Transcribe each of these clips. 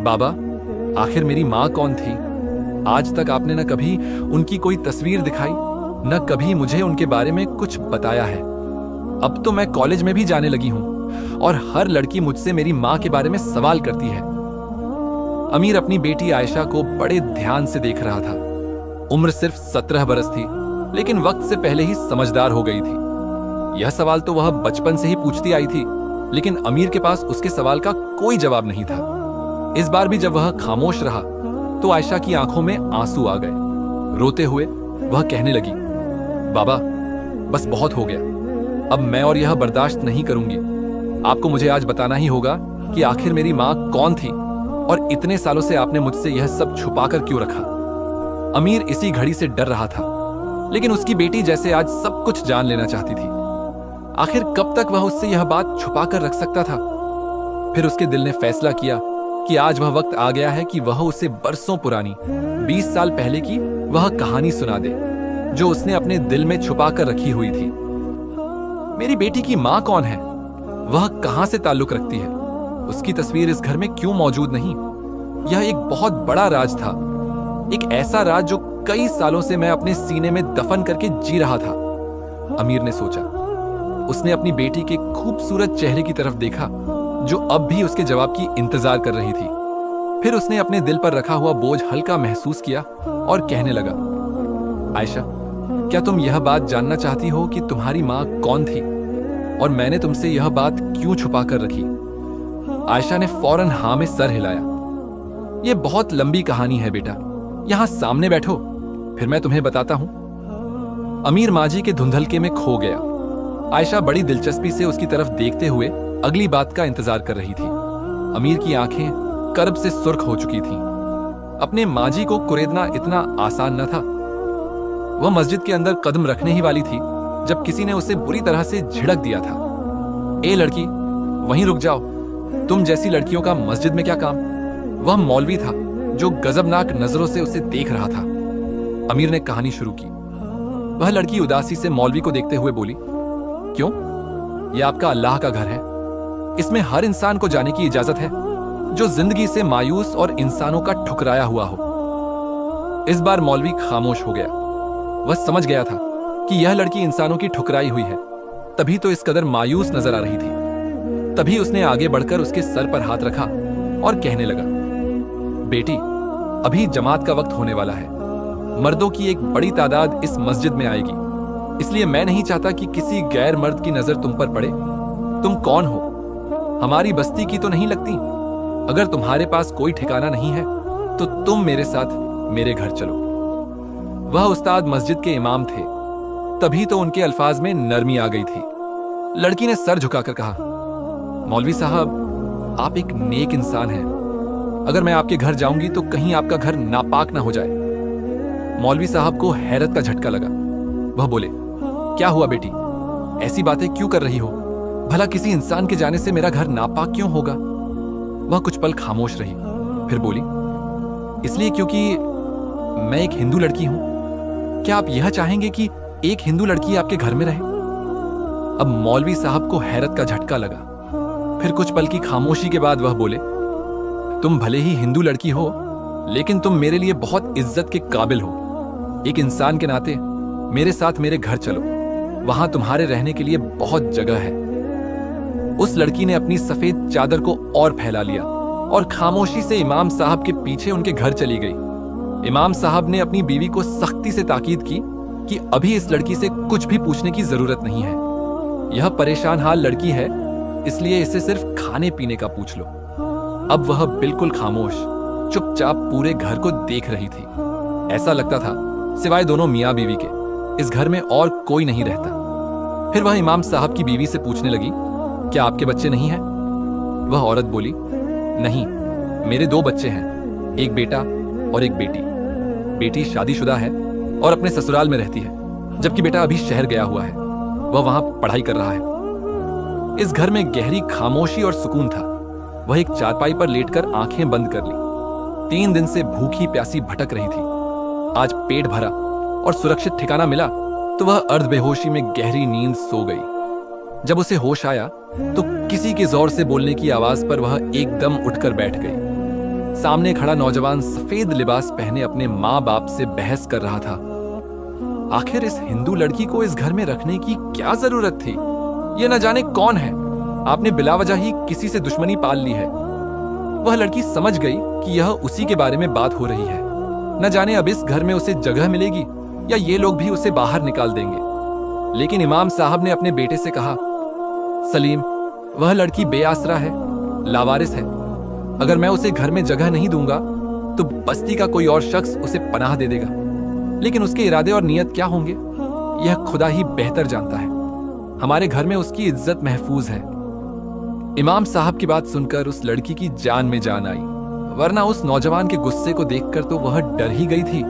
बाबा, आखिर मेरी माँ कौन थी? आज तक आपने न कभी उनकी कोई तस्वीर दिखाई, न कभी मुझे उनके बारे में कुछ बताया है। अब तो मैं कॉलेज में भी जाने लगी हूं और हर लड़की मुझसे मेरी माँ के बारे में सवाल करती है। अमीर अपनी बेटी आयशा को बड़े ध्यान से देख रहा था। उम्र सिर्फ 17 बरस थी, लेकिन वक्त से पहले ही समझदार हो गई थी। यह सवाल तो वह बचपन से ही पूछती आई थी, लेकिन अमीर के पास उसके सवाल का कोई जवाब नहीं था। इस बार भी जब वह खामोश रहा तो आयशा की आंखों में आंसू आ गए। रोते हुए वह कहने लगी, बाबा, बस बहुत हो गया। अब मैं और यह बर्दाश्त नहीं करूंगी। आपको मुझे आज बताना ही होगा कि आखिर मेरी माँ कौन थी और इतने सालों से आपने मुझसे यह सब छुपाकर क्यों रखा। अमीर इसी घड़ी से डर रहा था, लेकिन उसकी बेटी जैसे आज सब कुछ जान लेना चाहती थी। आखिर कब तक वह उससे यह बात छुपा कर रख सकता था? फिर उसके दिल ने फैसला किया कि आज वह वक्त आ गया है कि वह उसे बरसों पुरानी 20 साल पहले की वह कहानी सुना दे जो उसने अपने दिल में छुपा कर रखी हुई थी। मेरी बेटी की माँ कौन है? वह कहां से ताल्लुक रखती है? उसकी तस्वीर इस घर में क्यों मौजूद नहीं? यह एक बहुत बड़ा राज था, एक ऐसा राज जो कई सालों से मैं अपने सीने में दफन करके जी रहा था। अमीर ने सोचा। उसने अपनी बेटी के खूबसूरत चेहरे की तरफ देखा जो अब भी उसके जवाब की इंतजार कर रही थी। फिर उसने अपने दिल पर रखा हुआ बोझ हल्का महसूस किया और कहने लगा, आयशा, क्या तुम यह बात जानना चाहती हो कि तुम्हारी माँ कौन थी और मैंने तुमसे यह बात क्यों छुपा कर रखी? आयशा ने फौरन हाँ में सर हिलाया। यह बहुत लंबी कहानी है बेटा, यहां सामने बैठो, फिर मैं तुम्हें बताता हूं। अमीर माजी के धुंधलके में खो गया। आयशा बड़ी दिलचस्पी से उसकी तरफ देखते हुए अगली बात का इंतजार कर रही थी। अमीर की आंखें कर्ब से सुर्ख हो चुकी थीं। अपने माजी को कुरेदना इतना आसान न था। वह मस्जिद के अंदर कदम रखने ही वाली थी जब किसी ने उसे बुरी तरह से झिड़क दिया था। ए लड़की, वहीं रुक जाओ, तुम जैसी लड़कियों का मस्जिद में क्या काम? वह मौलवी था जो गजबनाक नजरों से उसे देख रहा था। अमीर ने कहानी शुरू की। वह लड़की उदासी से मौलवी को देखते हुए बोली, क्यों? यह आपका अल्लाह का घर है। इसमें हर इंसान को जाने की इजाजत है जो जिंदगी से मायूस और इंसानों का ठुकराया हुआ हो। इस बार मौलवी खामोश हो गया। वह समझ गया था कि यह लड़की इंसानों की ठुकराई हुई है, तभी तो इस कदर मायूस नजर आ रही थी। तभी उसने आगे बढ़कर उसके सर पर हाथ रखा और कहने लगा, बेटी, अभी जमात का वक्त होने वाला है। मर्दों की एक बड़ी तादाद इस मस्जिद में आएगी, इसलिए मैं नहीं चाहता कि किसी गैर मर्द की नजर तुम पर पड़े। तुम कौन हो? हमारी बस्ती की तो नहीं लगती। अगर तुम्हारे पास कोई ठिकाना नहीं है तो तुम मेरे साथ मेरे घर चलो। वह उस्ताद मस्जिद के इमाम थे, तभी तो उनके अल्फाज में नरमी आ गई थी। लड़की ने सर झुकाकर कहा, मौलवी साहब, आप एक नेक इंसान हैं। अगर मैं आपके घर जाऊंगी तो कहीं आपका घर नापाक ना हो जाए। मौलवी साहब को हैरत का झटका लगा। वह बोले, क्या हुआ बेटी? ऐसी बातें क्यों कर रही हो? भला किसी इंसान के जाने से मेरा घर नापाक क्यों होगा? वह कुछ पल खामोश रही, फिर बोली, इसलिए क्योंकि मैं एक हिंदू लड़की हूं। क्या आप यह चाहेंगे कि एक हिंदू लड़की आपके घर में रहे? अब मौलवी साहब को हैरत का झटका लगा। फिर कुछ पल की खामोशी के बाद वह बोले, तुम भले ही हिंदू लड़की हो, लेकिन तुम मेरे लिए बहुत इज्जत के काबिल हो। एक इंसान के नाते मेरे साथ मेरे घर चलो, वहां तुम्हारे रहने के लिए बहुत जगह है। उस लड़की ने अपनी सफेद चादर को और फैला लिया और खामोशी से इमाम साहब के पीछे उनके घर चली गई। इमाम साहब ने अपनी बीवी को सख्ती से ताकीद की कि अभी इस लड़की से कुछ भी पूछने की जरूरत नहीं है। यह परेशान हाल लड़की है, इसलिए इसे सिर्फ खाने पीने का पूछ लो। अब वह बिल्कुल खामोश, चुपचाप पूरे घर को देख रही थी। ऐसा लगता था सिवाय दोनों मियाँ बीवी के इस घर में और कोई नहीं रहता। फिर वह इमाम साहब की बीवी से पूछने लगी, क्या आपके बच्चे नहीं हैं? वह औरत बोली, नहीं, मेरे 2 बच्चे हैं, एक बेटा और एक बेटी। बेटी शादीशुदा है और अपने ससुराल में रहती है, जबकि बेटा अभी शहर गया हुआ है। वह वहां पढ़ाई कर रहा है। इस घर में गहरी खामोशी और सुकून था। वह एक चारपाई पर लेटकर आंखें बंद कर ली। 3 दिन से भूखी प्यासी भटक रही थी। आज पेट भरा और सुरक्षित ठिकाना मिला तो वह अर्ध बेहोशी में गहरी नींद सो गई। जब उसे होश आया तो किसी के जोर से बोलने की आवाज पर वह एकदम उठकर बैठ गई। सामने खड़ा नौजवान सफेद लिबास पहने अपने माँ बाप से बहस कर रहा था। आखिर इस हिंदू लड़की को इस घर में रखने की क्या जरूरत थी? ये न जाने कौन है, आपने बिलावजह ही किसी से दुश्मनी पाल ली है। वह लड़की समझ गई कि यह उसी के बारे में बात हो रही है। न जाने अब इस घर में उसे जगह मिलेगी या ये लोग भी उसे बाहर निकाल देंगे। लेकिन इमाम साहब ने अपने बेटे से कहा, सलीम, वह लड़की बेआसरा है, लावारिस है। अगर मैं उसे घर में जगह नहीं दूंगा तो बस्ती का कोई और शख्स उसे पनाह दे देगा। लेकिन उसके इरादे और नियत क्या होंगे, यह खुदा ही बेहतर जानता है। हमारे घर में उसकी इज्जत महफूज है। इमाम साहब की बात सुनकर उस लड़की की जान में जान आई, वरना उस नौजवान के गुस्से को देखकर तो वह डर ही गई थी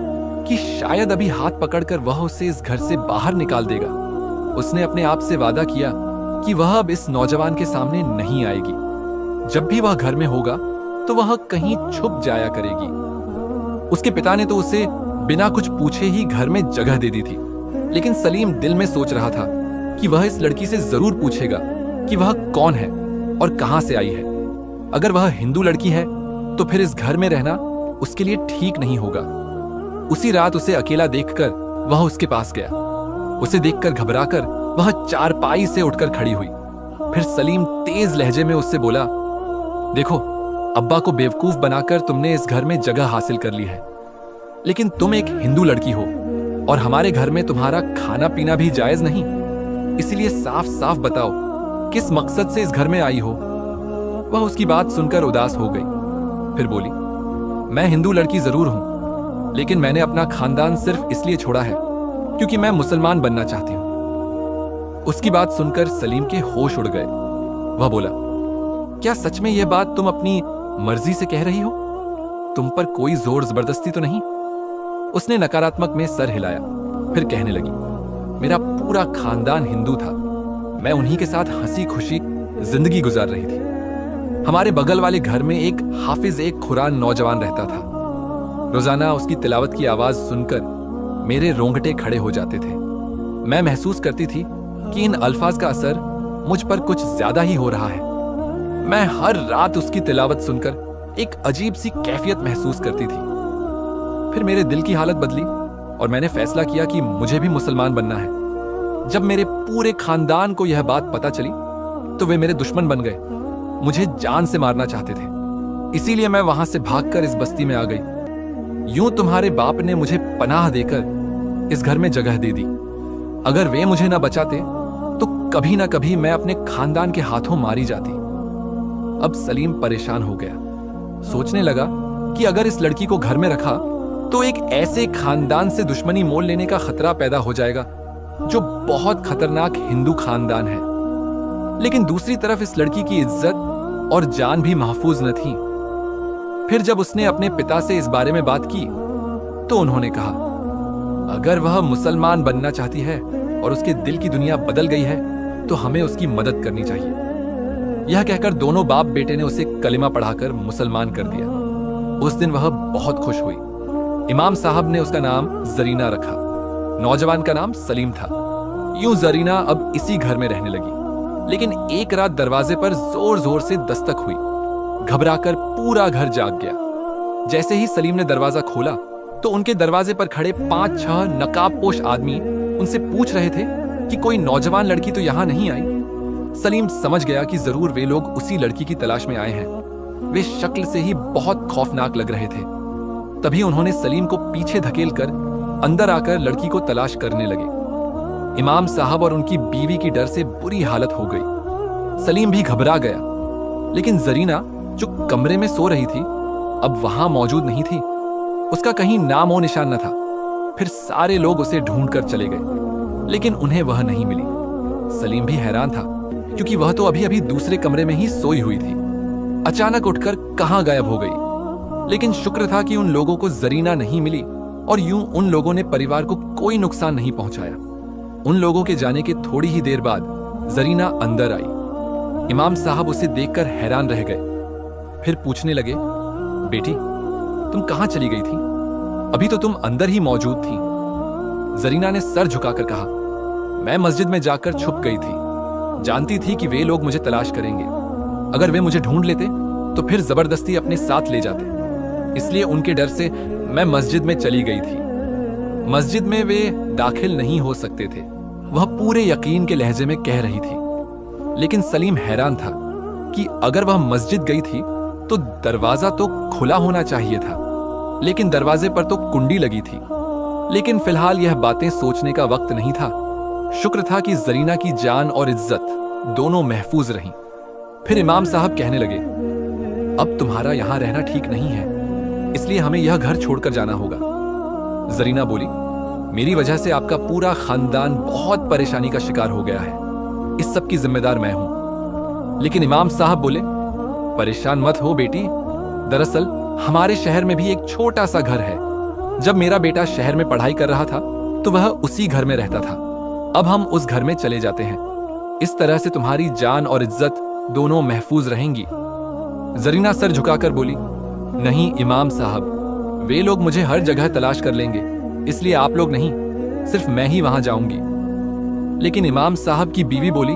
कि शायद अभी हाथ पकड़कर वह उसे इस घर से बाहर निकाल देगा। उसने अपने आप से वादा किया कि वह अब इस नौजवान के सामने नहीं आएगी। जब भी वह घर में होगा तो वह कहीं छुप जाया करेगी। उसके पिता ने तो उसे बिना कुछ पूछे ही घर में जगह दे दी थी। लेकिन सलीम दिल में सोच रहा था कि वह इस लड़की से जरूर पूछेगा कि वह कौन है और कहां से आई है। अगर वह हिंदू लड़की है तो फिर इस घर में रहना उसके लिए ठीक नहीं होगा। उसी रात उसे अकेला देखकर वह उसके पास गया। उसे देखकर घबराकर वह चारपाई से उठकर खड़ी हुई। फिर सलीम तेज लहजे में उससे बोला, देखो, अब्बा को बेवकूफ बनाकर तुमने इस घर में जगह हासिल कर ली है, लेकिन तुम एक हिंदू लड़की हो और हमारे घर में तुम्हारा खाना पीना भी जायज नहीं। इसलिए साफ साफ बताओ, किस मकसद से इस घर में आई हो? वह उसकी बात सुनकर उदास हो गई। फिर बोली, मैं हिंदू लड़की जरूर हूं, लेकिन मैंने अपना खानदान सिर्फ इसलिए छोड़ा है क्योंकि मैं मुसलमान बनना चाहती हूं। उसकी बात सुनकर सलीम के होश उड़ गए। वह बोला, क्या सच में यह बात तुम अपनी मर्जी से कह रही हो? तुम पर कोई जोर जबरदस्ती तो नहीं? उसने नकारात्मक में सर हिलाया। फिर कहने लगी, मेरा पूरा खानदान हिंदू था। मैं उन्हीं के साथ हंसी खुशी जिंदगी गुजार रही थी। हमारे बगल वाले घर में एक हाफिज एक कुरान नौजवान रहता था। रोजाना उसकी तिलावत की आवाज सुनकर मेरे रोंगटे खड़े हो जाते थे। मैं महसूस करती थी कि इन अल्फाज का असर मुझ पर कुछ ज्यादा ही हो रहा है। मैं हर रात उसकी तिलावत सुनकर एक अजीब सी कैफियत महसूस करती थी। फिर मेरे दिल की हालत बदली और मैंने फैसला किया कि मुझे भी मुसलमान बनना है। जब मेरे पूरे खानदान को यह बात पता चली तो वे मेरे दुश्मन बन गए, मुझे जान से मारना चाहते थे। इसीलिए मैं वहां से भागकर इस बस्ती में आ गई। यूं तुम्हारे बाप ने मुझे पनाह देकर इस घर में जगह दे दी। अगर वे मुझे ना बचाते तो कभी ना कभी मैं अपने खानदान के हाथों मारी जाती। अब सलीम परेशान हो गया। सोचने लगा कि अगर इस लड़की को घर में रखा तो एक ऐसे खानदान से दुश्मनी मोल लेने का खतरा पैदा हो जाएगा जो बहुत खतरनाक हिंदू खानदान है। लेकिन दूसरी तरफ इस लड़की की इज्जत और जान भी महफूज न थी। फिर जब उसने अपने पिता से इस बारे में बात की तो उन्होंने कहा, अगर वह मुसलमान बनना चाहती है और उसके दिल की दुनिया बदल गई है तो हमें उसकी मदद करनी चाहिए। यह कहकर दोनों बाप बेटे ने उसे कलिमा पढ़ाकर मुसलमान कर दिया। उस दिन वह बहुत खुश हुई। इमाम साहब ने उसका नाम जरीना रखा। नौजवान का नाम सलीम था। यूं जरीना अब इसी घर में रहने लगी। लेकिन एक रात दरवाजे पर जोर जोर से दस्तक हुई। घबराकर पूरा घर जाग गया। जैसे ही सलीम ने दरवाजा खोला तो उनके दरवाजे पर खड़े 5-6 नकाबपोश आदमी उनसे पूछ रहे थे कि कोई नौजवान लड़की तो यहां नहीं आई। सलीम समझ गया कि जरूर वे लोग उसी लड़की की तलाश में आए हैं। वे शक्ल से ही बहुत खौफनाक लग रहे थे। तभी उन्होंने सलीम को पीछे धकेलकर अंदर आकर लड़की को तलाश करने लगे। इमाम साहब और उनकी बीवी की डर से बुरी हालत हो गई। सलीम भी घबरा गया। लेकिन जरीना जो कमरे में सो रही थी अब वहां मौजूद नहीं थी। उसका कहीं नामो निशान न था। फिर सारे लोग उसे ढूंढकर चले गए, लेकिन उन्हें वह नहीं मिली। सलीम भी हैरान था क्योंकि वह तो अभी अभी दूसरे कमरे में ही सोई हुई थी। अचानक उठकर कहां गायब हो गई। लेकिन शुक्र था कि उन लोगों को जरीना नहीं मिली और यूं उन लोगों ने परिवार को कोई नुकसान नहीं पहुंचाया। उन लोगों के जाने के थोड़ी ही देर बाद जरीना अंदर आई। इमाम साहब उसे देखकर हैरान रह गए। फिर पूछने लगे, बेटी, तुम कहां चली गई थी? अभी तो तुम अंदर ही मौजूद थी। जरीना ने सर झुकाकर कहा, मैं मस्जिद में जाकर छुप गई थी। जानती थी कि वे लोग मुझे तलाश करेंगे। अगर वे मुझे ढूंढ लेते तो फिर जबरदस्ती अपने साथ ले जाते। इसलिए उनके डर से मैं मस्जिद में चली गई थी। मस्जिद में वे दाखिल नहीं हो सकते थे, वह पूरे यकीन के लहजे में कह रही थी। लेकिन सलीम हैरान था कि अगर वह मस्जिद गई थी तो दरवाजा तो खुला होना चाहिए था, लेकिन दरवाजे पर तो कुंडी लगी थी। लेकिन फिलहाल यह बातें सोचने का वक्त नहीं था। शुक्र था कि जरीना की जान और इज्जत दोनों महफूज रहीं। फिर इमाम साहब कहने लगे, अब तुम्हारा यहां रहना ठीक नहीं है, इसलिए हमें यह घर छोड़कर जाना होगा। जरीना बोली, मेरी वजह से आपका पूरा खानदान बहुत परेशानी का शिकार हो गया है, इस सब की जिम्मेदार मैं हूं। लेकिन इमाम साहब बोले, परेशान मत हो बेटी, दरअसल हमारे शहर में भी एक छोटा सा घर है। जब मेरा बेटा शहर में पढ़ाई कर रहा था तो वह उसी घर में रहता था। अब हम उस घर में चले जाते हैं। इस तरह से तुम्हारी जान और इज्जत दोनों महफूज रहेंगी। जरीना सर झुकाकर बोली, नहीं इमाम साहब, वे लोग मुझे हर जगह तलाश कर लेंगे, इसलिए आप लोग नहीं, सिर्फ मैं ही वहां जाऊंगी। लेकिन इमाम साहब की बीवी बोली,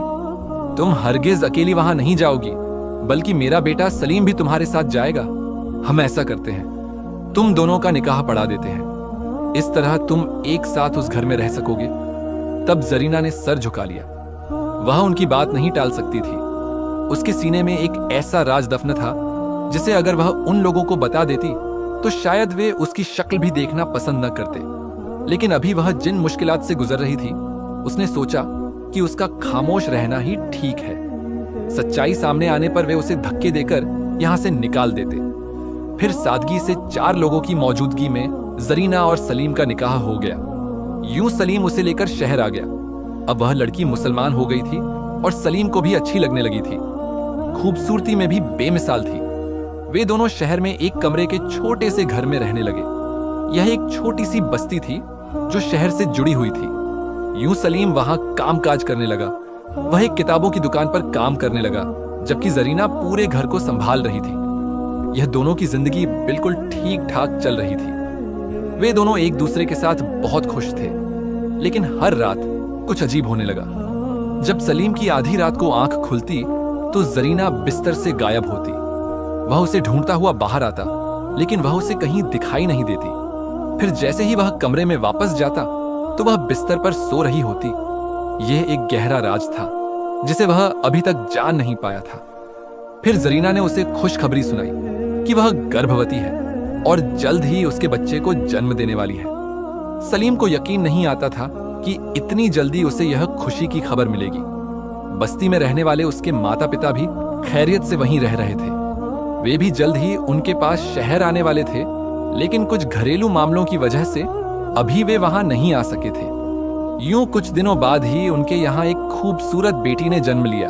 तुम हरगिज अकेली वहां नहीं जाओगी, बल्कि मेरा बेटा सलीम भी तुम्हारे साथ जाएगा। हम ऐसा करते हैं, तुम दोनों का निकाह पढ़ा देते हैं, इस तरह तुम एक साथ उस घर में रह सकोगे। तब जरीना ने सर झुका लिया। वह उनकी बात नहीं टाल सकती थी। उसके सीने में एक ऐसा राज दफन था जिसे अगर वह उन लोगों को बता देती तो शायद वे उसकी शक्ल भी देखना पसंद न करते। लेकिन अभी वह जिन मुश्किलात से गुजर रही थी, उसने सोचा कि उसका खामोश रहना ही ठीक है। सच्चाई सामने आने पर वे उसे धक्के देकर यहां से निकाल देते। फिर सादगी से 4 लोगों की मौजूदगी में जरीना और सलीम का निकाह हो गया। यूं सलीम उसे लेकर शहर आ गया। अब वह लड़की मुसलमान हो गई थी और सलीम को भी अच्छी लगने लगी थी। खूबसूरती में भी बेमिसाल थी। वे दोनों शहर में एक कमरे के छोटे से घर में रहने लगे। यह एक छोटी सी बस्ती थी जो शहर से जुड़ी हुई थी। यूं सलीम वहां कामकाज करने लगा। वह एक किताबों की दुकान पर काम करने लगा, जबकि जरीना पूरे घर को संभाल रही थी। यह दोनों की जिंदगी बिल्कुल ठीक ठाक चल रही थी। वे दोनों एक दूसरे के साथ बहुत खुश थे। लेकिन हर रात कुछ अजीब होने लगा। जब सलीम की आधी रात को आंख खुलती तो जरीना बिस्तर से गायब होती। वह उसे ढूंढता हुआ बाहर आता, लेकिन वह उसे कहीं दिखाई नहीं देती। फिर जैसे ही वह कमरे में वापस जाता तो वह बिस्तर पर सो रही होती। यह एक गहरा राज था जिसे वह अभी तक जान नहीं पाया था। फिर जरीना ने उसे खुशखबरी सुनाई कि वह गर्भवती है और जल्द ही उसके बच्चे को जन्म देने वाली है। सलीम को यकीन नहीं आता था कि इतनी जल्दी उसे यह खुशी की खबर मिलेगी। बस्ती में रहने वाले उसके माता पिता भी खैरियत से वहीं रह रहे थे। वे भी जल्द ही उनके पास शहर आने वाले थे, लेकिन कुछ घरेलू मामलों की वजह से अभी वे वहां नहीं आ सके थे। यूं कुछ दिनों बाद ही उनके यहाँ एक खूबसूरत बेटी ने जन्म लिया।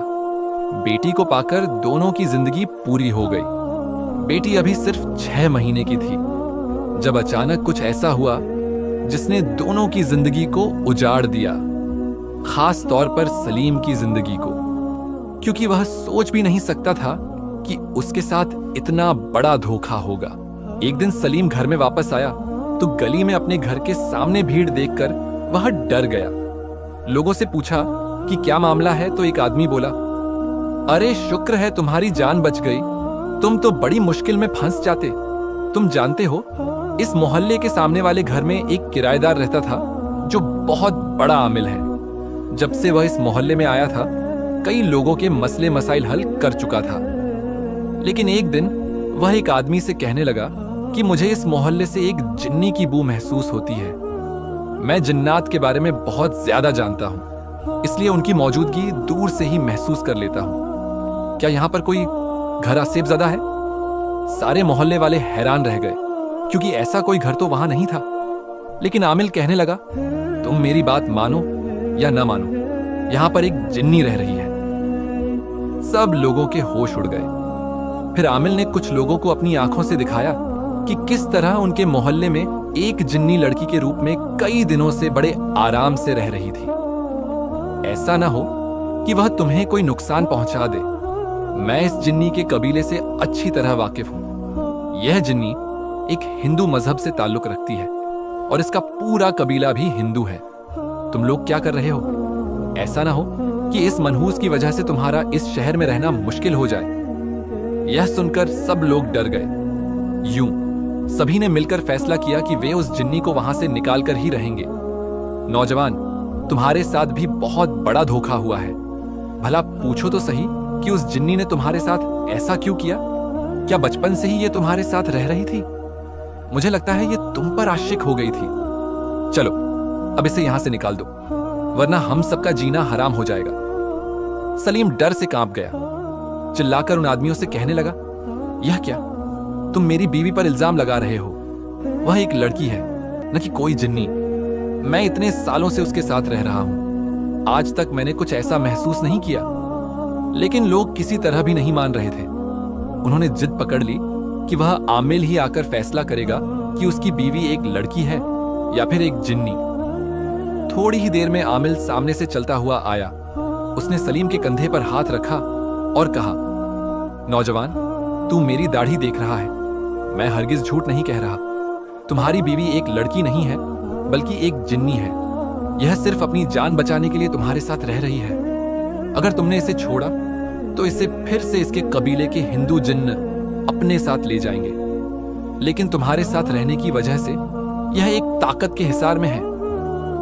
बेटी को पाकर दोनों की जिंदगी पूरी हो गई। बेटी अभी सिर्फ 6 महीने की थी जब अचानक कुछ ऐसा हुआ जिसने दोनों की जिंदगी को उजाड़ दिया, खास तौर पर सलीम की जिंदगी को, क्योंकि वह सोच भी नहीं सकता था कि उसके साथ इतना बड़ा धोखा होगा। एक दिन सलीम घर में वापस आया तो गली में अपने घर के सामने भीड़ देखकर वह डर गया। लोगों से पूछा कि क्या मामला है, तो एक आदमी बोला, अरे शुक्र है तुम्हारी जान बच गई, तुम तो बड़ी मुश्किल में फंस जाते। तुम जानते हो, इस मोहल्ले के सामने वाले घर में एक किराएदार रहता था जो बहुत बड़ा आमिल है। जब से वह इस मोहल्ले में आया था कई लोगों के मसले मसाइल हल कर चुका था। लेकिन एक दिन वह एक आदमी से कहने लगा कि मुझे इस मोहल्ले से एक जिन्नी की बू महसूस होती है। मैं जिन्नात के बारे में बहुत ज्यादा जानता हूं, इसलिए उनकी मौजूदगी दूर से ही महसूस कर लेता हूं। क्या यहां पर कोई घर आसेबज़दा है? सारे मोहल्ले वाले हैरान रह गए, क्योंकि ऐसा कोई घर तो वहां नहीं था। लेकिन आमिल कहने लगा, तुम मेरी बात मानो या ना मानो, यहां पर एक जिन्नी रह रही है। सब लोगों के होश उड़ गए। फिर आमिल ने कुछ लोगों को अपनी आंखों से दिखाया कि किस तरह उनके मोहल्ले में एक जिन्नी लड़की के रूप में कई दिनों से बड़े आराम से रह रही थी। ऐसा ना हो कि वह तुम्हें कोई नुकसान पहुंचा दे। मैं इस जिन्नी के कबीले से अच्छी तरह वाकिफ हूं। यह जिन्नी एक हिंदू मजहब से ताल्लुक रखती है और इसका पूरा कबीला भी हिंदू है। तुम लोग क्या कर रहे हो? ऐसा ना हो कि इस मनहूस की वजह से तुम्हारा इस शहर में रहना मुश्किल हो जाए। यह सुनकर सब लोग डर गए। यूं सभी ने मिलकर फैसला किया कि वे उस जिन्नी को वहां से निकाल कर ही रहेंगे। नौजवान, तुम्हारे साथ भी बहुत बड़ा धोखा हुआ है। भला पूछो तो सही कि उस जिन्नी ने तुम्हारे साथ ऐसा क्यों किया? क्या बचपन से ही ये तुम्हारे साथ रह रही थी? मुझे लगता है ये तुम पर आशिक हो गई थी। चलो अब इसे यहां से निकाल दो, वरना हम सबका जीना हराम हो जाएगा। सलीम डर से कांप गया। चिल्लाकर उन आदमियों से कहने लगा, यह क्या? तुम मेरी बीवी पर इल्जाम लगा रहे हो। वह एक लड़की है, न कि कोई जिन्नी। मैं इतने सालों से उसके साथ रह रहा हूं, आज तक मैंने कुछ ऐसा महसूस नहीं किया। लेकिन लोग किसी तरह भी नहीं मान रहे थे। उन्होंने जिद पकड़ ली कि वह आमिल ही आकर फैसला करेगा कि उसकी बीवी एक लड़की है या फिर एक जिन्नी। थोड़ी ही देर में आमिल सामने से चलता हुआ आया। उसने सलीम के कंधे पर हाथ रखा और कहा, नौजवान, तू मेरी दाढ़ी देख रहा है। मैं हरगिज झूठ नहीं कह रहा। तुम्हारी बीवी एक लड़की नहीं है, बल्कि एक जिन्नी है। यह सिर्फ अपनी जान बचाने के लिए तुम्हारे साथ रह रही है। अगर तुमने इसे छोड़ा तो इसे फिर से इसके कबीले के हिंदू जिन्न अपने साथ ले जाएंगे। लेकिन तुम्हारे साथ रहने की वजह से यह एक ताकत के हिसार में है,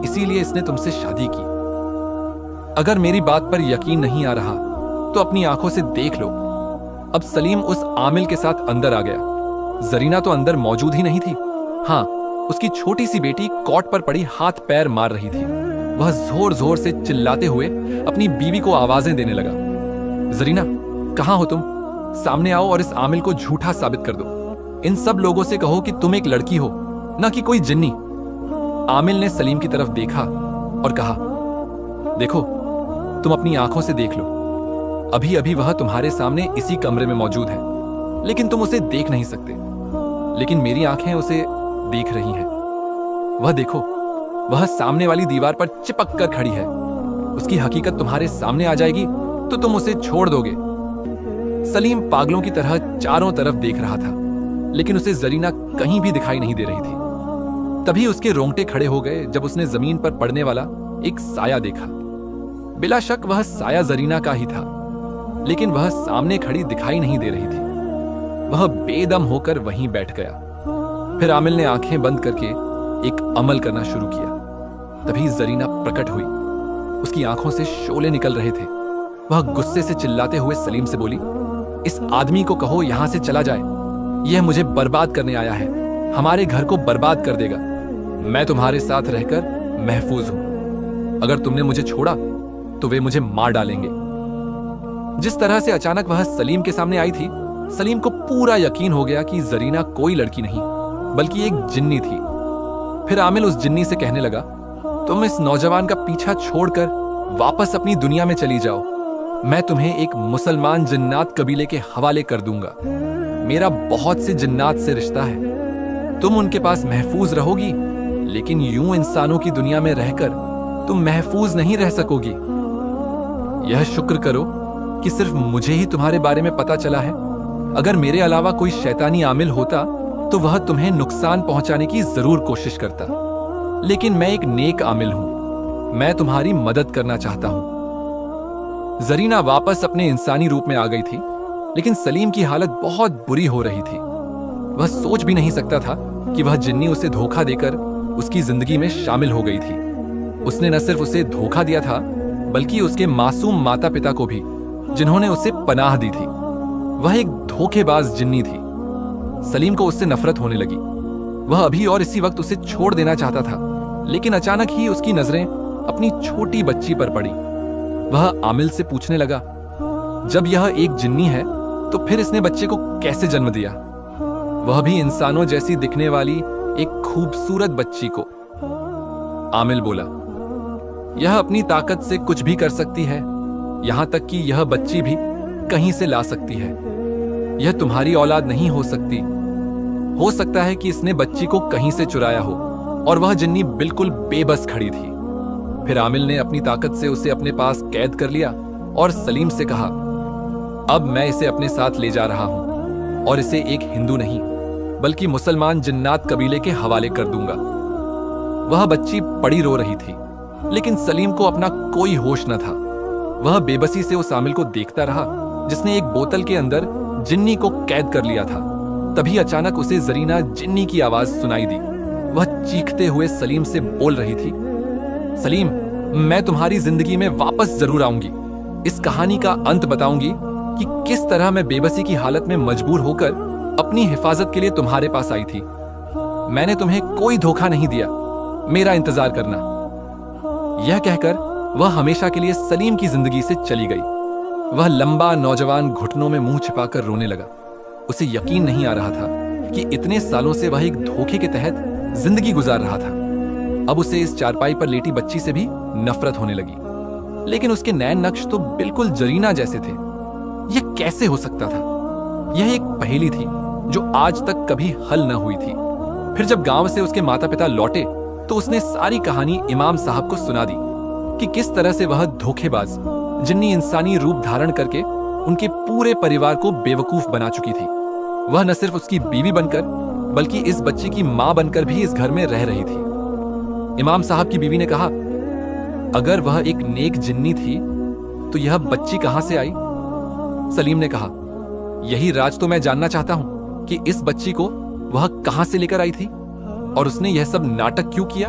इसीलिए इसने तुमसे शादी की। अगर मेरी बात पर यकीन नहीं आ रहा तो अपनी आंखों से देख लो। अब सलीम उस आमिल के साथ अंदर आ गया। जरीना तो अंदर मौजूद ही नहीं थी। हाँ, उसकी छोटी सी बेटी कॉट पर पड़ी हाथ पैर मार रही थी। वह जोर जोर से चिल्लाते हुए अपनी बीवी को आवाजें देने लगा। जरीना, कहां हो तुम? सामने आओ और इस आमिल को झूठा साबित कर दो। इन सब लोगों से कहो कि तुम एक लड़की हो, ना कि कोई जिन्नी। आमिल ने सलीम की तरफ देखा और कहा, देखो, तुम अपनी आंखों से देख लो। अभी अभी वह तुम्हारे सामने इसी कमरे में मौजूद है, लेकिन तुम उसे देख नहीं सकते। लेकिन मेरी आंखें उसे देख रही हैं। वह देखो, वह सामने वाली दीवार पर चिपक कर खड़ी है। उसकी हकीकत तुम्हारे सामने आ जाएगी तो तुम उसे छोड़ दोगे। सलीम पागलों की तरह चारों तरफ देख रहा था, लेकिन उसे जरीना कहीं भी दिखाई नहीं दे रही थी। तभी उसके रोंगटे खड़े हो गए जब उसने जमीन पर पड़ने वाला एक साया देखा। बिला शक वह साया जरीना का ही था, लेकिन वह सामने खड़ी दिखाई नहीं दे रही थी। वह बेदम होकर वहीं बैठ गया। फिर आमिल ने आंखें बंद करके एक अमल करना शुरू किया। तभी जरीना प्रकट हुई। उसकी आंखों से शोले निकल रहे थे। वह गुस्से से चिल्लाते हुए सलीम से बोली, इस आदमी को कहो यहां से चला जाए। यह मुझे बर्बाद करने आया है, हमारे घर को बर्बाद कर देगा। मैं तुम्हारे साथ रहकर महफूज हूं। अगर तुमने मुझे छोड़ा तो वे मुझे मार डालेंगे। जिस तरह से अचानक वह सलीम के सामने आई थी, सलीम को पूरा यकीन हो गया कि जरीना कोई लड़की नहीं, बल्कि एक जिन्नी थी। फिर आमिल उस जिन्नी से कहने लगा, तुम इस नौजवान का पीछा छोड़कर वापस अपनी दुनिया में चली जाओ। मैं तुम्हें एक मुसलमान जिन्नात कबीले के हवाले कर दूंगा। मेरा बहुत से जिन्नात से रिश्ता है। तुम उनके पास महफूज रहोगी, लेकिन यूं इंसानों की दुनिया में रहकर तुम महफूज नहीं रह सकोगी। यह शुक्र करो कि सिर्फ मुझे ही तुम्हारे बारे में पता चला है। अगर मेरे अलावा कोई शैतानी आमिल होता तो वह तुम्हें नुकसान पहुंचाने की जरूर कोशिश करता, लेकिन मैं एक नेक आमिल हूं। मैं तुम्हारी मदद करना चाहता हूं। जरीना वापस अपने इंसानी रूप में आ गई थी, लेकिन सलीम की हालत बहुत बुरी हो रही थी। वह सोच भी नहीं सकता था कि वह जिन्नी उसे धोखा देकर उसकी जिंदगी में शामिल हो गई थी। उसने न सिर्फ उसे धोखा दिया था, बल्कि उसके मासूम माता पिता को भी, जिन्होंने उसे पनाह दी थी। वह एक धोखेबाज जिन्नी थी। सलीम को उससे नफरत होने लगी। वह अभी और इसी वक्त उसे छोड़ देना चाहता था, लेकिन अचानक ही उसकी नजरें अपनी छोटी बच्ची पर पड़ी। वह आमिल से पूछने लगा, जब यह एक जिन्नी है तो फिर इसने बच्चे को कैसे जन्म दिया? वह भी इंसानों जैसी दिखने वाली एक खूबसूरत बच्ची को। आमिल बोला, यह अपनी ताकत से कुछ भी कर सकती है, यहां तक कि यह बच्ची भी कहीं से ला सकती है। यह तुम्हारी औलाद नहीं हो सकती। हो सकता है कि इसने बच्ची को कहीं से चुराया हो। और वह जिन्नी बिल्कुल बेबस खड़ी थी। फिर आमिल ने अपनी ताकत से उसे अपने पास कैद कर लिया और सलीम से कहा, अब मैं इसे अपने साथ ले जा रहा हूं और इसे एक हिंदू नहीं, बल्कि मुसलमान जिन्नात कबीले के हवाले कर दूंगा। वह बच्ची पड़ी रो रही थी, लेकिन सलीम को अपना कोई होश न था। वह बेबसी से उस आमिल को देखता रहा जिसने एक बोतल के अंदर जिन्नी को कैद कर लिया था। तभी अचानक उसे जरीना जिन्नी की आवाज सुनाई दी। वह चीखते हुए सलीम से बोल रही थी, सलीम, मैं तुम्हारी जिंदगी में वापस जरूर आऊंगी। इस कहानी का अंत बताऊंगी कि किस तरह मैं बेबसी की हालत में मजबूर होकर अपनी हिफाजत के लिए तुम्हारे पास आई थी। मैंने तुम्हें कोई धोखा नहीं दिया, मेरा इंतजार करना। यह कहकर वह हमेशा के लिए सलीम की जिंदगी से चली गई। वह लंबा नौजवान घुटनों में मुंह छिपाकर रोने लगा। उसे यकीन नहीं आ रहा था कि इतने सालों से वह एक धोखे के तहत जिंदगी गुजार रहा था। अब उसे इस चारपाई पर लेटी बच्ची से भी नफरत होने लगी, लेकिन उसके नैन नक्श तो बिल्कुल जरीना जैसे थे। यह कैसे हो सकता था? यह एक पहेली थी जो आज तक कभी हल न हुई थी। फिर जब गांव से उसके माता पिता लौटे तो उसने सारी कहानी इमाम साहब को सुना दी कि किस तरह से वह धोखेबाज जिन्नी इंसानी रूप धारण करके उनके पूरे परिवार को बेवकूफ बना चुकी थी। वह न सिर्फ उसकी बीवी बनकर बल्कि इस बच्ची की मां बनकर भी इस घर में रह रही थी। इमाम साहब की बीवी ने कहा, अगर वह एक नेक जिन्नी थी तो यह बच्ची कहां से आई? सलीम ने कहा, यही राज तो मैं जानना चाहता हूं कि इस बच्ची को वह कहां से लेकर आई थी और उसने यह सब नाटक क्यों किया?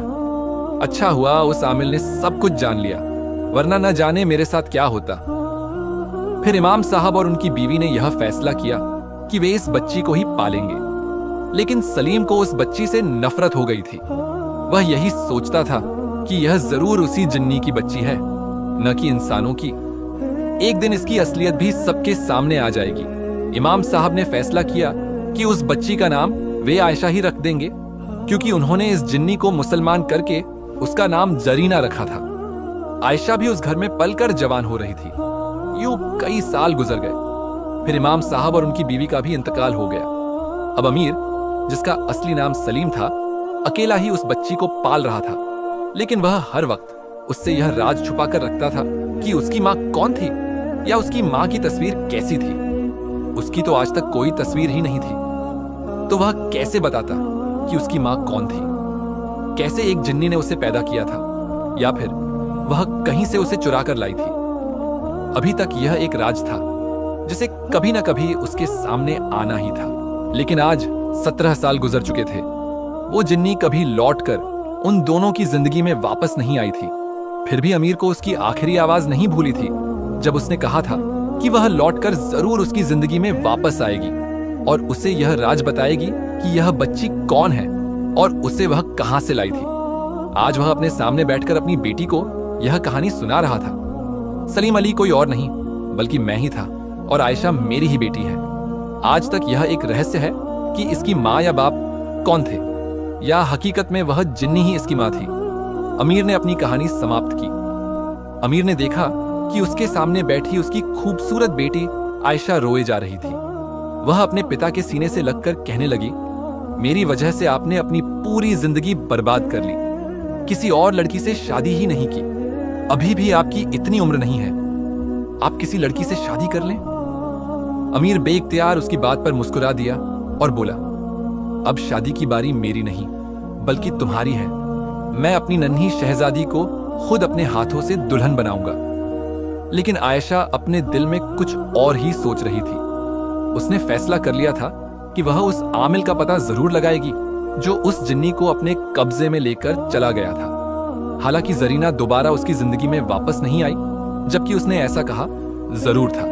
अच्छा हुआ उस आमिल ने सब कुछ जान लिया, वरना न जाने मेरे साथ क्या होता। फिर इमाम साहब और उनकी बीवी ने यह फैसला किया कि वे इस बच्ची को ही पालेंगे। लेकिन सलीम को उस बच्ची से नफरत हो गई थी। वह यही सोचता था कि यह जरूर उसी जिन्नी की बच्ची है, न कि इंसानों की। एक दिन इसकी असलियत भी सबके सामने आ जाएगी। इमाम साहब ने फैसला किया कि उस बच्ची का नाम वे आयशा ही रख देंगे, क्योंकि उन्होंने इस जिन्नी को मुसलमान करके उसका नाम जरीना रखा था। आयशा भी उस घर में पलकर जवान हो रही थी। यूं कई साल गुजर गए। फिर इमाम साहब और उनकी बीवी का भी इंतकाल हो गया। अब अमीर, जिसका असली नाम सलीम था, अकेला ही उस बच्ची को पाल रहा था। लेकिन वह हर वक्त उससे यह राज छुपा कर रखता था कि उसकी मां कौन थी या उसकी मां की तस्वीर कैसी थी। उसकी तो आज तक कोई तस्वीर ही नहीं थी, तो वह कैसे बताता कि उसकी मां कौन थी? कैसे एक जिन्नी ने उसे पैदा किया था, या फिर वह कहीं से उसे चुरा कर लाई थी? अभी तक यह एक राज था जिसे कभी ना कभी उसके सामने आना ही था। लेकिन आज 17 साल गुजर चुके थे। वो जिन्नी कभी लौटकर उन दोनों की जिंदगी में वापस नहीं आई थी। फिर भी अमीर को उसकी आखिरी आवाज नहीं भूली थी जब उसने कहा था कि वह लौटकर जरूर उसकी जिंदगी में वापस आएगी और उसे यह राज बताएगी कि यह बच्ची कौन है और उसे वह कहां से लाई थी। आज वह अपने सामने बैठकर अपनी बेटी को यह कहानी सुना रहा था। सलीम अली कोई और नहीं बल्कि मैं ही था और आयशा मेरी ही बेटी है। आज तक यह एक रहस्य है कि इसकी माँ या बाप कौन थे, या हकीकत में वह जिन्नी ही इसकी माँ थी। अमीर ने अपनी कहानी समाप्त की। अमीर ने देखा कि उसके सामने बैठी उसकी खूबसूरत बेटी आयशा रोए जा रही थी। वह अपने पिता के सीने से लगकर कहने लगी, मेरी वजह से आपने अपनी पूरी जिंदगी बर्बाद कर ली। किसी और लड़की से शादी ही नहीं की। अभी भी आपकी इतनी उम्र नहीं है, आप किसी लड़की से शादी कर लें। अमीर बेइख्तियार उसकी बात पर मुस्कुरा दिया और बोला, अब शादी की बारी मेरी नहीं बल्कि तुम्हारी है। मैं अपनी नन्ही शहजादी को खुद अपने हाथों से दुल्हन बनाऊंगा। लेकिन आयशा अपने दिल में कुछ और ही सोच रही थी। उसने फैसला कर लिया था कि वह उस आमिल का पता जरूर लगाएगी जो उस जिन्नी को अपने कब्जे में लेकर चला गया था। हालांकि जरीना दोबारा उसकी जिंदगी में वापस नहीं आई, जबकि उसने ऐसा कहा जरूर था।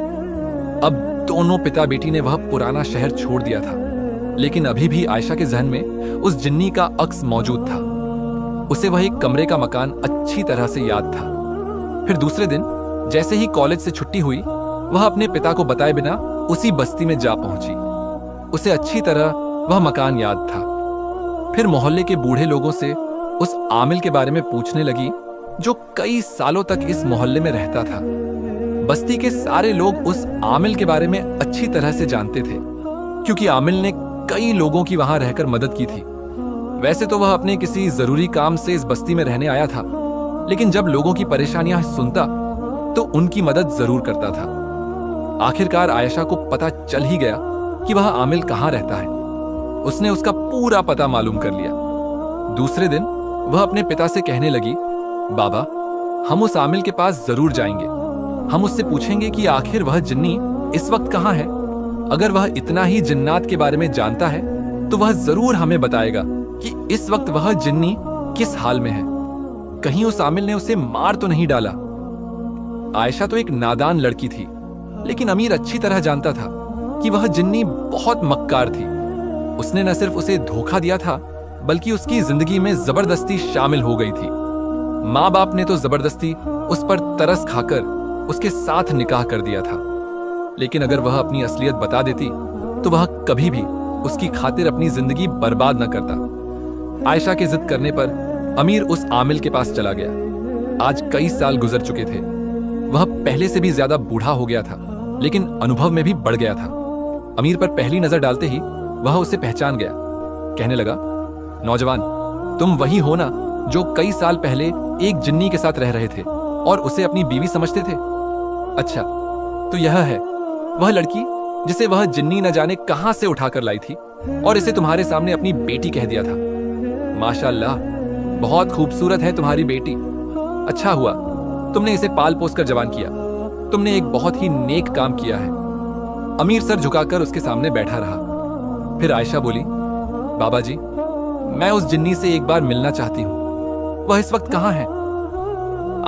अब दोनों पिता बेटी ने वह पुराना शहर छोड़ दिया था, लेकिन अभी भी आयशा के जहन में उस जिन्नी का अक्स मौजूद था। उसे वह एक कमरे का मकान अच्छी तरह से याद था। फिर दूसरे दिन जैसे ही कॉलेज से छुट्टी हुई, वह अपने पिता को बताए बिना उसी बस्ती में जा पहुंची। उसे अच्छी तरह वह मकान याद था। फिर मोहल्ले के बूढ़े लोगों से उस आमिल के बारे में पूछने लगी जो कई सालों तक इस मोहल्ले में रहता था। बस्ती के सारे लोग उस आमिल के बारे में अच्छी तरह से जानते थे, क्योंकि आमिल ने कई लोगों की वहां रहकर मदद की थी। वैसे तो वह अपने किसी जरूरी काम से इस बस्ती में रहने आया था, लेकिन जब लोगों की परेशानियां सुनता तो उनकी मदद जरूर करता था। आखिरकार आयशा को पता चल ही गया कि वह आमिल कहां रहता है। उसने उसका पूरा पता मालूम कर लिया। दूसरे दिन वह अपने पिता से कहने लगी, बाबा, हम उस आमिल के पास जरूर जाएंगे। हम उससे पूछेंगे कि आखिर वह जिन्नी इस वक्त कहां है। अगर वह इतना ही जिन्नात के बारे में जानता है तो वह जरूर हमें बताएगा कि इस वक्त वह जिन्नी किस हाल में है। कहीं उस आमिल ने उसे मार तो नहीं डाला। आयशा तो एक नादान लड़की थी, लेकिन अमीर अच्छी तरह जानता था कि वह जिन्नी बहुत मक्कार थी। उसने न सिर्फ उसे धोखा दिया था, बल्कि उसकी जिंदगी में जबरदस्ती शामिल हो गई थी। माँ बाप ने तो जबरदस्ती उस पर तरस खाकर उसके साथ निकाह कर दिया था, लेकिन अगर वह अपनी असलियत बता देती तो वह कभी भी उसकी खातिर अपनी जिंदगी बर्बाद न करता। आयशा के जिद करने पर अमीर उस आमिल के पास चला गया। आज कई साल गुजर चुके थे। वह पहले से भी ज्यादा बूढ़ा हो गया था, लेकिन अनुभव में भी बढ़ गया था। अमीर पर पहली नजर डालते ही वह उसे पहचान गया। कहने लगा, नौजवान, तुम वही हो ना जो कई साल पहले एक जिन्नी के साथ रह रहे थे और उसे अपनी बीवी समझते थे? अच्छा, तो यह है वह लड़की जिसे वह जिन्नी न जाने कहां से उठाकर लाई थी और इसे तुम्हारे सामने अपनी बेटी कह दिया था। माशाअल्लाह, बहुत खूबसूरत है तुम्हारी बेटी। अच्छा हुआ तुमने इसे पाल पोस कर जवान किया। तुमने एक बहुत ही नेक काम किया है। अमीर सर झुकाकर उसके सामने बैठा रहा। फिर आयशा बोली, बाबा जी, मैं उस जिन्नी से एक बार मिलना चाहती हूं। वह इस वक्त कहां है?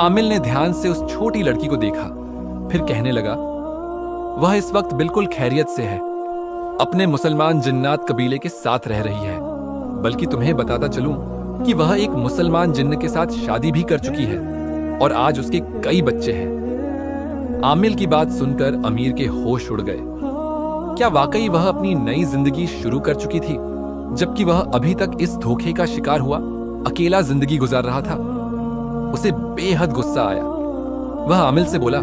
आमिल ने ध्यान से उस छोटी लड़की को देखा, फिर कहने लगा, वह इस वक्त बिल्कुल खैरियत से है। अपने मुसलमान जिन्नात कबीले के साथ रह रही है। बल्कि तुम्हें बताता चलूं कि वह एक मुसलमान जिन्न के साथ शादी भी कर चुकी है और आज उसके कई बच्चे हैं। आमिल की बात सुनकर अमीर के होश उड़ गए। क्या वाकई वह अपनी नई जिंदगी शुरू कर चुकी थी, जबकि वह अभी तक इस धोखे का शिकार हुआ अकेला जिंदगी गुजार रहा था? उसे बेहद गुस्सा आया। वह आमिल से बोला,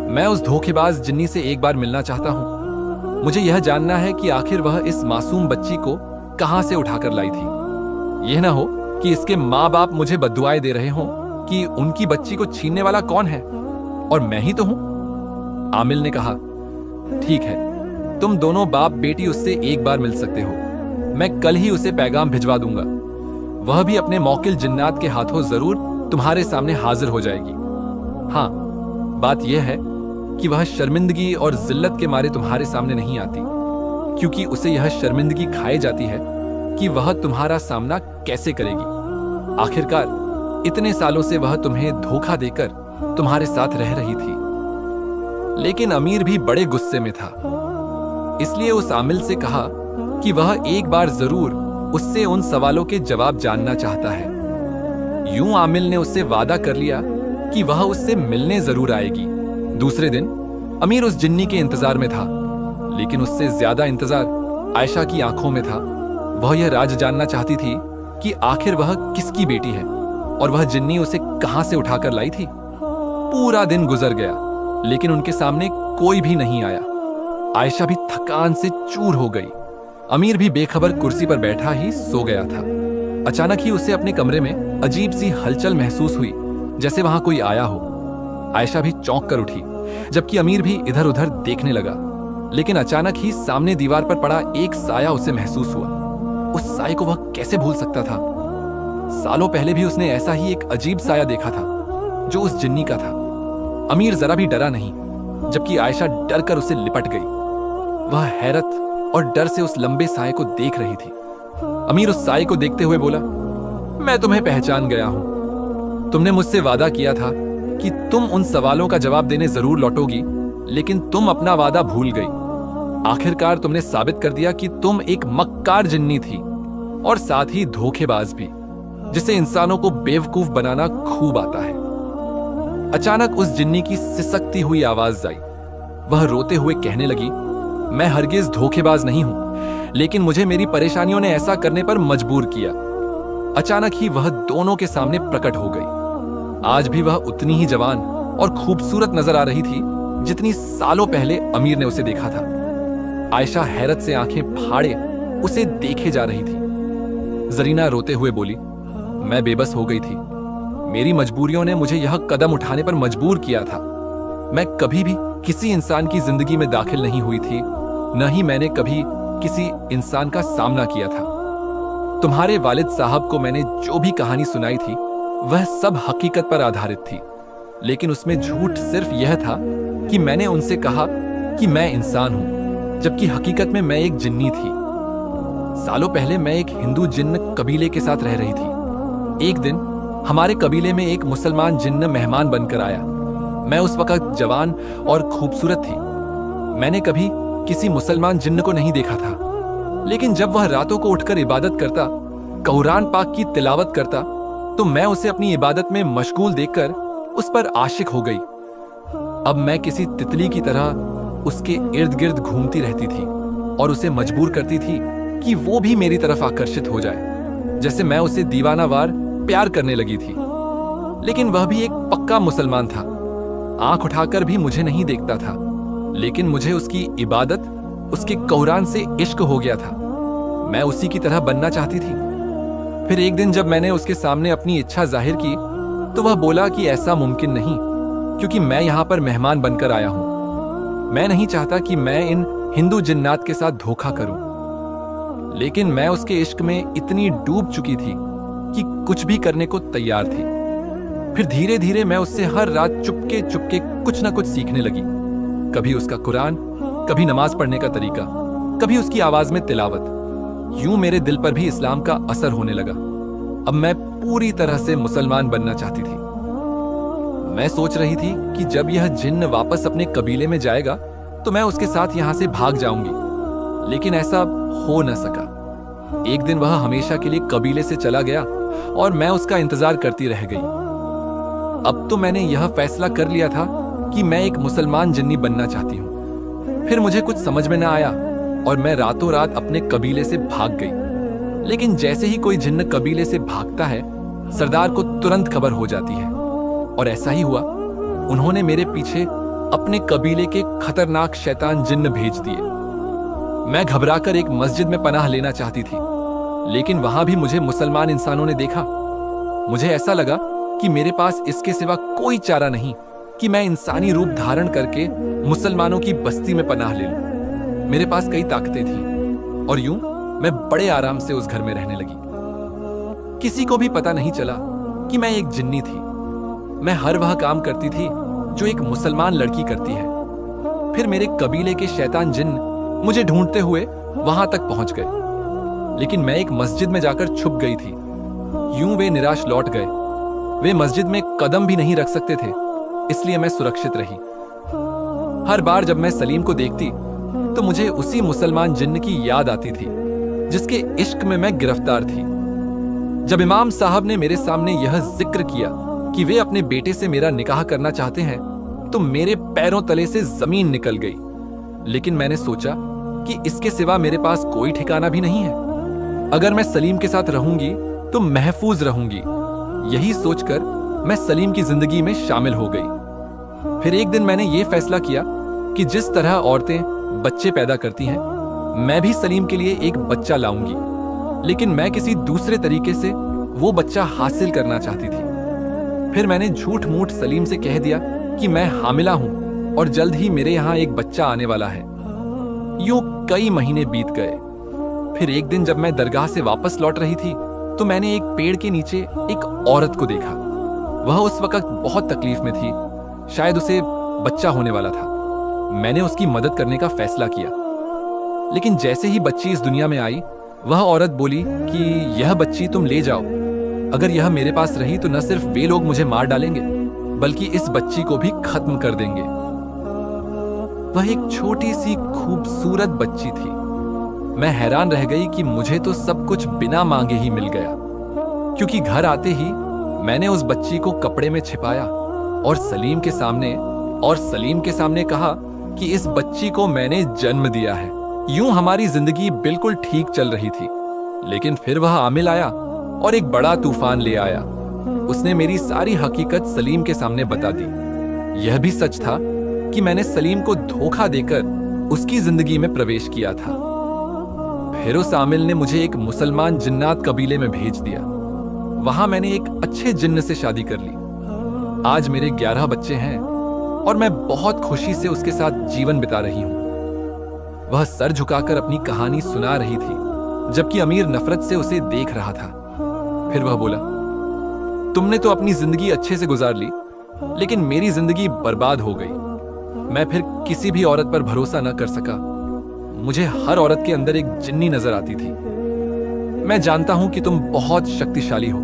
मैं उस धोखेबाज जिन्नी से एक बार मिलना चाहता हूं। मुझे यह जानना है कि आखिर वह इस मासूम बच्ची को कहां से उठाकर लाई थी। यह ना हो कि इसके माँ बाप मुझे बद्दुआएं दे रहे हों कि उनकी बच्ची को छीनने वाला कौन है, और मैं ही तो हूं। आमिल ने कहा, ठीक है, तुम दोनों बाप बेटी उससे एक बार मिल सकते हो। मैं कल ही उसे पैगाम भिजवा दूंगा। वह भी अपने मौकिल जिन्नात के हाथों जरूर तुम्हारे सामने हाजिर हो जाएगी। हाँ, बात यह है कि वह शर्मिंदगी और जिल्लत के मारे तुम्हारे सामने नहीं आती, क्योंकि उसे यह शर्मिंदगी खाई जाती है कि वह तुम्हारा सामना कैसे करेगी। आखिरकार इतने सालों से वह तुम्हें धोखा देकर तुम्हारे साथ रह रही थी। लेकिन अमीर भी बड़े गुस्से में था, इसलिए उस आमिल से कहा कि वह एक बार जरूर उससे उन सवालों के जवाब जानना चाहता है। यूं आमिल ने उससे वादा कर लिया कि वह उससे मिलने जरूर आएगी। दूसरे दिन अमीर उस जिन्नी के इंतजार में था, लेकिन उससे ज्यादा इंतजार आयशा की आंखों में था। वह यह राज जानना चाहती थी कि आखिर वह किसकी बेटी है और वह जिन्नी उसे कहां से उठाकर लाई थी। पूरा दिन गुजर गया, लेकिन उनके सामने कोई भी नहीं आया। आयशा भी थकान से चूर हो गई। अमीर भी बेखबर कुर्सी पर बैठा ही सो गया था। अचानक ही उसे अपने कमरे में अजीब सी हलचल महसूस हुई, जैसे वहां कोई आया हो। आयशा भी चौंक कर उठी, जबकि अमीर भी इधर उधर देखने लगा। लेकिन अचानक ही सामने दीवार पर पड़ा एक साया उसे महसूस हुआ। उस साये को वह कैसे भूल सकता था? सालों पहले भी उसने ऐसा ही एक अजीब साया देखा था, जो उस जिन्नी का था। अमीर जरा भी डरा नहीं, जबकि आयशा डर कर उसे लिपट गई। वह हैरत और डर से उस लंबे साये को देख रही थी। अमीर उस साये को देखते हुए बोला, मैं तुम्हें पहचान गया हूं। तुमने मुझसे वादा किया था कि तुम उन सवालों का जवाब देने जरूर लौटोगी, लेकिन तुम अपना वादा भूल गई। आखिरकार तुमने साबित कर दिया कि तुम एक मक्कार जिन्नी थी और साथ ही धोखेबाज भी, जिसे इंसानों को बेवकूफ बनाना खूब आता है। अचानक उस जिन्नी की सिसकती हुई आवाज आई। वह रोते हुए कहने लगी, मैं हरगिज धोखेबाज नहीं हूं, लेकिन मुझे मेरी परेशानियों ने ऐसा करने पर मजबूर किया। अचानक ही वह दोनों के सामने प्रकट हो गई। आज भी वह उतनी ही जवान और खूबसूरत नजर आ रही थी जितनी सालों पहले अमीर ने उसे देखा था। आयशा हैरत से आंखें फाड़े उसे देखे जा रही थी। जरीना रोते हुए बोली, मैं बेबस हो गई थी। मेरी मजबूरियों ने मुझे यह कदम उठाने पर मजबूर किया था। मैं कभी भी किसी इंसान की जिंदगी में दाखिल नहीं हुई थी, न ही मैंने कभी किसी इंसान का सामना किया था। तुम्हारे वालिद साहब को मैंने जो भी कहानी सुनाई थी वह सब हकीकत पर आधारित थी, लेकिन उसमें झूठ सिर्फ यह था कि मैंने उनसे कहा कि मैं इंसान हूं। जबकि हकीकत में मैं एक जिन्नी थी। सालों पहले मैं एक हिंदू जिन्न कबीले के साथ रह रही थी। एक दिन हमारे कबीले में एक मुसलमान जिन्न मेहमान बनकर आया। मैं उस वक्त जवान और खूबसूरत थी। मैंने कभी किसी मुसलमान जिन्न को नहीं देखा था, लेकिन जब वह रातों को उठकर इबादत करता, कुरान पाक की तिलावत करता, तो मैं उसे अपनी इबादत में मशगूल देखकर उस पर आशिक हो गई। अब मैं किसी तितली की तरह उसके इर्द गिर्द घूमती रहती थी और उसे मजबूर करती थी कि वो भी मेरी तरफ आकर्षित हो जाए, जैसे मैं उसे दीवानावार प्यार करने लगी थी। लेकिन वह भी एक पक्का मुसलमान था। आंख उठाकर भी मुझे नहीं देखता था, लेकिन मुझे उसकी इबादत, उसके कुरान से इश्क हो गया था। मैं उसी की तरह बनना चाहती थी। फिर एक दिन जब मैंने उसके सामने अपनी इच्छा जाहिर की, तो वह बोला कि ऐसा मुमकिन नहीं, क्योंकि मैं यहां पर मेहमान बनकर आया हूं। मैं नहीं चाहता कि मैं इन हिंदू जिन्नात के साथ धोखा करूं। लेकिन मैं उसके इश्क में इतनी डूब चुकी थी कि कुछ भी करने को तैयार थी। फिर धीरे धीरे मैं उससे हर रात चुपके चुपके कुछ ना कुछ सीखने लगी। कभी उसका कुरान, कभी नमाज पढ़ने का तरीका, कभी उसकी आवाज में तिलावत। यूं मेरे दिल पर भी इस्लाम का असर होने लगा। अब मैं पूरी तरह से मुसलमान बनना चाहती थी। मैं सोच रही थी कि जब यह जिन्न वापस अपने कबीले में जाएगा तो मैं उसके साथ यहां से भाग जाऊंगी, लेकिन ऐसा हो न सका। एक दिन वह हमेशा के लिए कबीले से चला गया और मैं उसका इंतजार करती रह गई। अब तो मैंने यह फैसला कर लिया था कि मैं एक मुसलमान जिन्नी बनना चाहती हूं। फिर मुझे कुछ समझ में न आया और मैं रातों रात अपने कबीले से भाग गई। लेकिन जैसे ही कोई जिन्न कबीले से भागता है, सरदार को तुरंत खबर हो जाती है, और ऐसा ही हुआ। उन्होंने मेरे पीछे अपने कबीले के खतरनाक शैतान जिन्न भेज दिए। मैं घबराकर एक मस्जिद में पनाह लेना चाहती थी, लेकिन वहां भी मुझे मुसलमान इंसानों ने देखा। मुझे ऐसा लगा कि मेरे पास इसके सिवा कोई चारा नहीं कि मैं इंसानी रूप धारण करके मुसलमानों की बस्ती में पनाह ले लूं। मेरे पास कई ताकतें थी और यूं मैं बड़े आराम से उस घर में रहने लगी। किसी को भी पता नहीं चला कि मैं एक जिन्नी थी। मैं हर वह काम करती थी जो एक मुसलमान लड़की करती है। फिर मेरे कबीले के शैतान जिन्न मुझे ढूंढते हुए वहां तक पहुंच गए, लेकिन मैं एक मस्जिद में जाकर छुप गई थी। यूं वे निराश लौट गए। वे मस्जिद में कदम भी नहीं रख सकते थे, इसलिए मैं सुरक्षित रही। हर बार जब मैं सलीम को देखती तो मुझे उसी मुसलमान जिन्न की याद आती थी जिसके इश्क में मैं गिरफ्तार थी। जब इमाम साहब ने मेरे सामने यह जिक्र किया कि वे अपने बेटे से मेरा निकाह करना चाहते हैं, तो मेरे पैरों तले से जमीन निकल गई। लेकिन मैंने सोचा कि इसके सिवा मेरे पास कोई ठिकाना भी नहीं है। अगर मैं सलीम के साथ रहूंगी तो महफूज रहूंगी। यही सोचकर मैं सलीम की जिंदगी में शामिल हो गई। फिर एक दिन मैंने यह फैसला किया कि जिस तरह औरतें बच्चे पैदा करती हैं, मैं भी सलीम के लिए एक बच्चा लाऊंगी, लेकिन मैं किसी दूसरे तरीके से वो बच्चा हासिल करना चाहती थी। फिर मैंने झूठ मूठ सलीम से कह दिया कि मैं हामिला हूं और जल्द ही मेरे यहां एक बच्चा आने वाला है। यूं कई महीने बीत गए। फिर एक दिन जब मैं दरगाह से वापस लौट रही थी तो मैंने एक पेड़ के नीचे एक औरत को देखा। वह उस वक्त बहुत तकलीफ में थी, शायद उसे बच्चा होने वाला था। मैंने उसकी मदद करने का फैसला किया, लेकिन जैसे ही बच्ची इस दुनिया में आई, वह औरत बोली कि यह बच्ची तुम ले जाओ। अगर यह मेरे पास रही तो न सिर्फ वे लोग मुझे मार डालेंगे, बल्कि इस बच्ची को भी खत्म कर देंगे। वह एक छोटी सी खूबसूरत बच्ची थी। मैं हैरान रह गई कि मुझे तो सब कुछ बिना मांगे ही मिल गया, क्योंकि घर आते ही मैंने उस बच्ची को कपड़े में छिपाया और सलीम के सामने कहा कि इस बच्ची को मैंने जन्म दिया है। यूं हमारी जिंदगी बिल्कुल ठीक चल रही थी, लेकिन फिर वह आमिल आया और एक बड़ा तूफान ले आया। उसने मेरी सारी हकीकत सलीम के सामने बता दी। यह भी सच था कि मैंने सलीम को धोखा देकर उसकी जिंदगी में प्रवेश किया था। फिर उस आमिल ने मुझे एक मुसलमान जिन्नात कबीले में भेज दिया। वहां मैंने एक अच्छे जिन्न से शादी कर ली। आज मेरे 11 बच्चे हैं और मैं बहुत खुशी से उसके साथ जीवन बिता रही हूं। वह सर झुकाकर अपनी कहानी सुना रही थी, जबकि अमीर नफरत से उसे देख रहा था। फिर वह बोला, तुमने तो अपनी जिंदगी अच्छे से गुजार ली, लेकिन मेरी जिंदगी बर्बाद हो गई। मैं फिर किसी भी औरत पर भरोसा न कर सका। मुझे हर औरत के अंदर एक जिन्नी नजर आती थी। मैं जानता हूं कि तुम बहुत शक्तिशाली हो।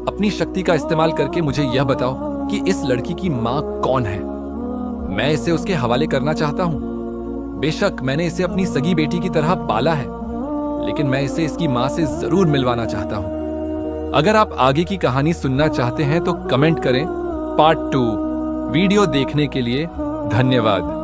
अपनी शक्ति का इस्तेमाल करके मुझे यह बताओ कि इस लड़की की मां कौन है। मैं इसे उसके हवाले करना चाहता हूं। बेशक मैंने इसे अपनी सगी बेटी की तरह पाला है, लेकिन मैं इसे इसकी मां से जरूर मिलवाना चाहता हूं। अगर आप आगे की कहानी सुनना चाहते हैं तो कमेंट करें पार्ट 2। वीडियो देखने के लिए धन्यवाद।